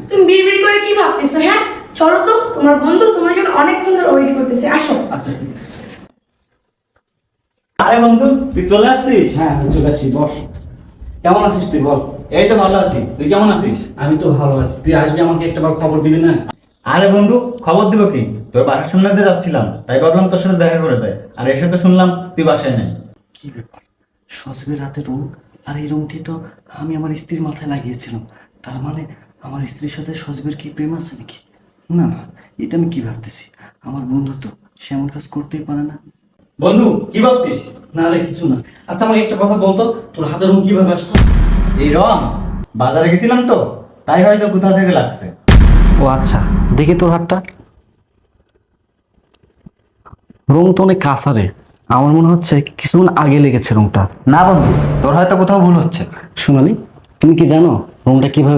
তুমি বিড়বিড় করে কি ভাবতেছো? হ্যাঁ চলো তো, তোমার বন্ধু তোমার জন্য অনেকক্ষণ ধরে ওয়েট করতেছে, আসো। আচ্ছা ঠিক আছে। আরে বন্ধু, তুই চলে আসছিস? হ্যাঁ আমি চলে আসি, বস। কেমন আছিস তুই বল? এই তো ভালো আছি, তুই কেমন আছিস? আমি তো ভালো আছি। তুই আসবি, আমাকে একটাবার খবর দিবি না? আরে বন্ধু, খবর দিব কি, তোর বাসার সামনে দিয়ে যাচ্ছিলাম, তাই ভাবলাম তোর সাথে দেখা করে যায়। আর এসে তো শুনলাম তুই বাসায় নাই। কি ব্যাপার, সজীবের রাতে রুম, আর এই রুমটি তো আমি আমার স্ত্রীর মাথায় লাগিয়েছিলাম। তার মানে আমার স্ত্রীর সাথে সজীবের কি প্রেম আছে নাকি? না না, এটা আমি কি ভাবতেছি, আমার বন্ধু তো, সে এমন কাজ করতেই পারে না। বন্ধু কি ভাবছিস? না রে কিছু না। আচ্ছা আমাকে একটা কথা বলতো, তোর হাতের রুম কিভাবে আসতো? এই রং, বাজারে গেছিলাম তো, তাই হয়তো কোথা থেকে লাগছে। ও আচ্ছা, দেখি তোর হাতটা। রুম তো অনেক কাঁচা রে, আমার মনে হচ্ছে কিছুক্ষণ আগে লেগেছে রুমটা। না বন্ধু, তোর হয়তো কোথাও ভুল হচ্ছে। সোনালি, তুমি কি জানো রুমটা কিভাবে